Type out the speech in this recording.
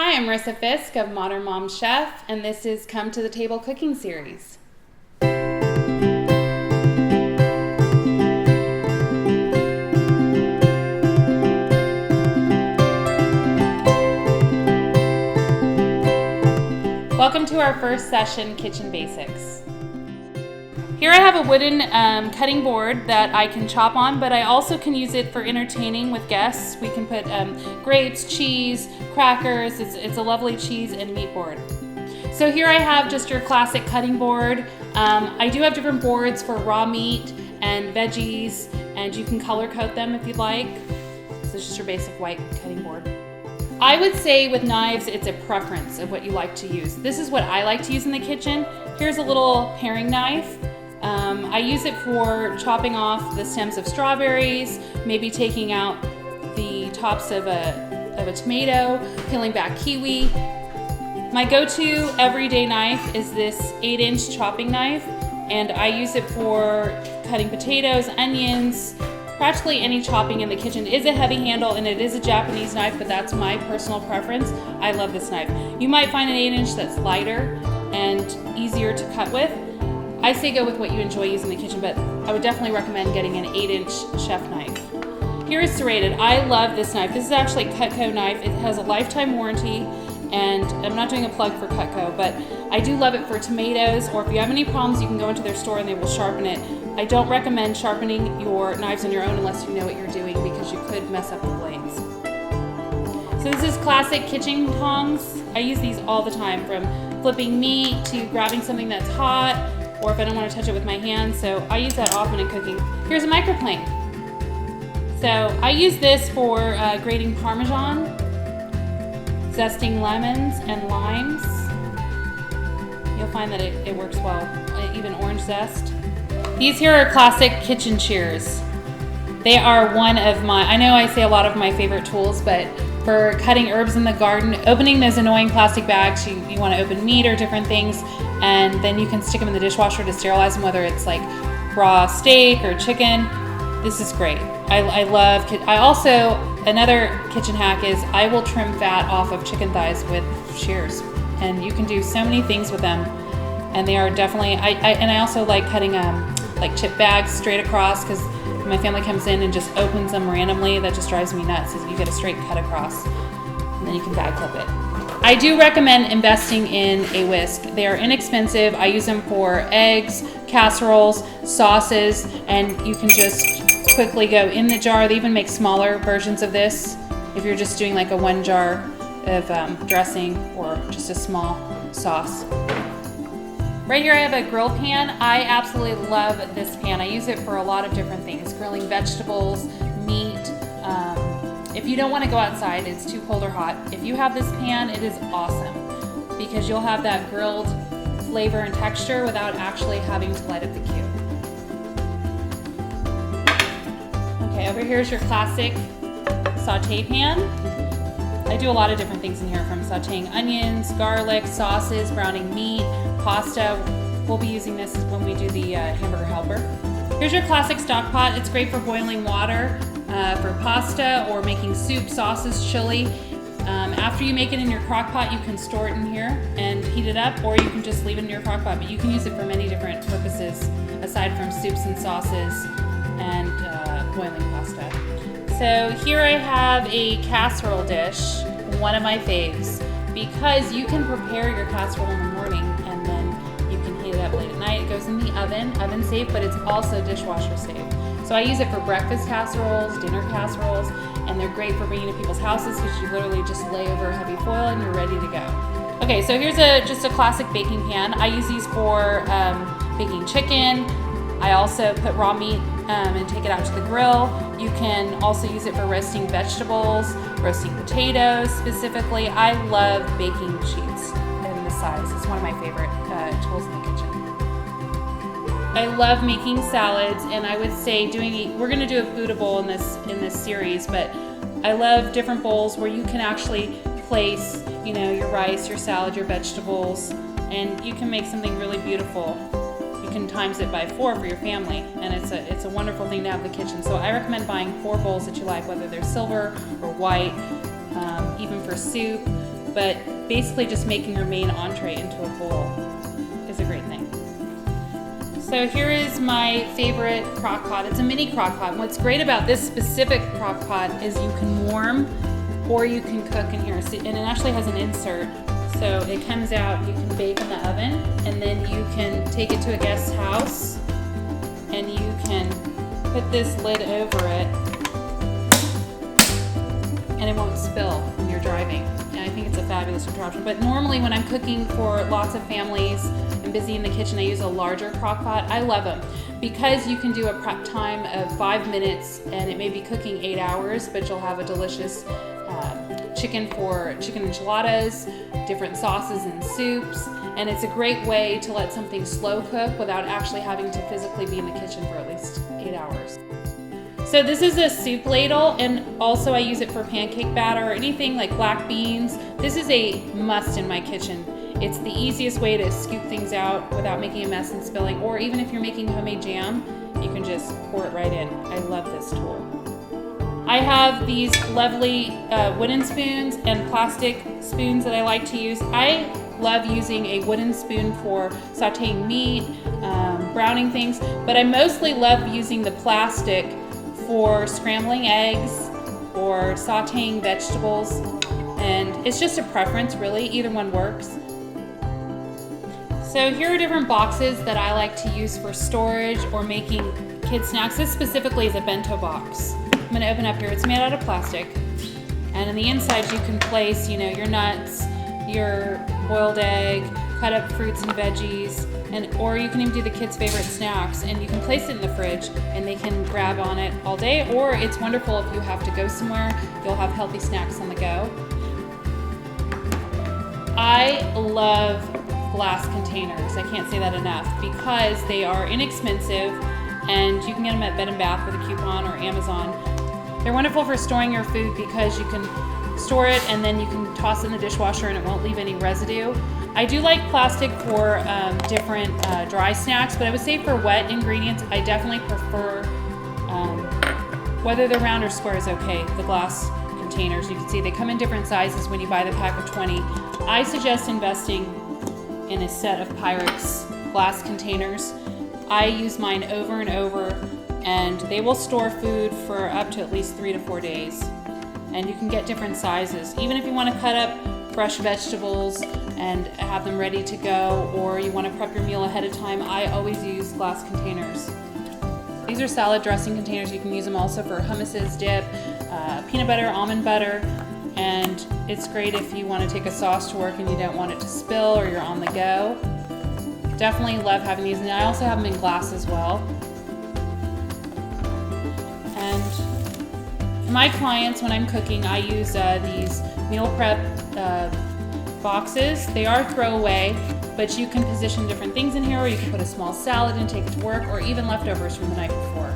Hi, I'm Marissa Fisk of Modern Mom Chef, and this is Come to the Table Cooking Series. Welcome to our first session, Kitchen Basics. Here I have a wooden cutting board that I can chop on, but I also can use it for entertaining with guests. We can put grapes, cheese, crackers. It's a lovely cheese and meat board. So here I have just your classic cutting board. I do have different boards for raw meat and veggies, and you can color code them if you'd like. So it's just your basic white cutting board. I would say with knives, it's a preference of what you like to use. This is what I like to use in the kitchen. Here's a little paring knife. I use it for chopping off the stems of strawberries, maybe taking out the tops of a tomato, peeling back kiwi. My go-to everyday knife is this 8-inch chopping knife, and I use it for cutting potatoes, onions, practically any chopping in the kitchen. It is a heavy handle and it is a Japanese knife, but that's my personal preference. I love this knife. You might find an 8-inch that's lighter and easier to cut with. I say go with what you enjoy using in the kitchen, but I would definitely recommend getting an 8-inch chef knife. Here is serrated. I love this knife. This is actually a Cutco knife. It has a lifetime warranty, and I'm not doing a plug for Cutco, but I do love it for tomatoes, or if you have any problems, you can go into their store and they will sharpen it. I don't recommend sharpening your knives on your own unless you know what you're doing, because you could mess up the blades. So this is classic kitchen tongs. I use these all the time, from flipping meat to grabbing something that's hot, or if I don't want to touch it with my hands, so I use that often in cooking. Here's a Microplane. So I use this for grating Parmesan, zesting lemons and limes. You'll find that it works well, even orange zest. These here are classic kitchen shears. They are one of I know I say a lot of my favorite tools, but for cutting herbs in the garden, opening those annoying plastic bags, you want to open meat or different things, and then you can stick them in the dishwasher to sterilize them, whether it's like raw steak or chicken. This is great. I also, another kitchen hack is I will trim fat off of chicken thighs with shears, and you can do so many things with them, and they are definitely, I also like cutting like chip bags straight across, because my family comes in and just opens them randomly. That just drives me nuts. You get a straight cut across, and then you can bag clip it. I do recommend investing in a whisk. They are inexpensive. I use them for eggs, casseroles, sauces, and you can just quickly go in the jar. They even make smaller versions of this if you're just doing like a 1 jar of dressing or just a small sauce. Right here I have a grill pan. I absolutely love this pan. I use it for a lot of different things, grilling vegetables, meat. If you don't want to go outside, it's too cold or hot, if you have this pan, it is awesome, because you'll have that grilled flavor and texture without actually having to light up the cube. Okay, over here is your classic saute pan. I do a lot of different things in here, from sauteing onions, garlic, sauces, browning meat, pasta. We'll be using this when we do the hamburger helper. Here's your classic stock pot. It's great for boiling water, for pasta, or making soup, sauces, chili. After you make it in your crock pot, you can store it in here and heat it up, or you can just leave it in your crock pot, but you can use it for many different purposes aside from soups and sauces and boiling pasta. So here I have a casserole dish, one of my faves, because you can prepare your casserole in the morning and then you can heat it up late at night. It goes in the oven safe, but it's also dishwasher safe. So I use it for breakfast casseroles, dinner casseroles, and they're great for bringing to people's houses, because you literally just lay over heavy foil and you're ready to go. Okay, so here's just a classic baking pan. I use these for baking chicken. I also put raw meat and take it out to the grill. You can also use it for roasting vegetables, roasting potatoes specifically. I love baking sheets in this size. It's one of my favorite tools in the kitchen. I love making salads, and I would say we're going to do a Buddha bowl in this series, but I love different bowls where you can actually place, your rice, your salad, your vegetables, and you can make something really beautiful. You can times it by 4 for your family, and it's a wonderful thing to have in the kitchen. So I recommend buying 4 bowls that you like, whether they're silver or white, even for soup. but basically just making your main entree into a bowl is a great thing. So here is my favorite crock pot. It's a mini crock pot. And what's great about this specific crock pot is you can warm or you can cook in here. And it actually has an insert. So it comes out, you can bake in the oven, and then you can take it to a guest's house and you can put this lid over it and it won't spill when you're driving. And I think it's a fabulous contraption. But normally when I'm cooking for lots of families and busy in the kitchen, I use a larger crock pot. I love them because you can do a prep time of 5 minutes and it may be cooking 8 hours, but you'll have a delicious chicken enchiladas, different sauces and soups, and it's a great way to let something slow cook without actually having to physically be in the kitchen for at least 8 hours. So this is a soup ladle, and also I use it for pancake batter or anything like black beans. This is a must in my kitchen. It's the easiest way to scoop things out without making a mess and spilling, or even if you're making homemade jam, you can just pour it right in. I love this tool. I have these lovely wooden spoons and plastic spoons that I like to use. I love using a wooden spoon for sauteing meat, browning things, but I mostly love using the plastic for scrambling eggs or sauteing vegetables, and it's just a preference really, either one works. So here are different boxes that I like to use for storage or making kid snacks. This specifically is a bento box. I'm gonna open up here, it's made out of plastic, and on the inside you can place, your nuts, your boiled egg, cut up fruits and veggies, or you can even do the kids' favorite snacks, and you can place it in the fridge and they can grab on it all day, or it's wonderful if you have to go somewhere, you'll have healthy snacks on the go. I love glass containers, I can't say that enough, because they are inexpensive and you can get them at Bed & Bath with a coupon or Amazon. They're wonderful for storing your food because you can store it and then you can toss it in the dishwasher and it won't leave any residue. I do like plastic for different dry snacks, but I would say for wet ingredients, I definitely prefer, whether they're round or square is okay, the glass containers. You can see they come in different sizes when you buy the pack of 20. I suggest investing in a set of Pyrex glass containers. I use mine over and over, and they will store food for up to at least 3 to 4 days. And you can get different sizes. Even if you want to cut up fresh vegetables and have them ready to go, or you want to prep your meal ahead of time, I always use glass containers. These are salad dressing containers. You can use them also for hummuses, dip, peanut butter, almond butter, and it's great if you want to take a sauce to work and you don't want it to spill or you're on the go. Definitely love having these, and I also have them in glass as well. And for my clients, when I'm cooking, I use these meal prep boxes. They are throwaway, but you can position different things in here, or you can put a small salad and take it to work, or even leftovers from the night before.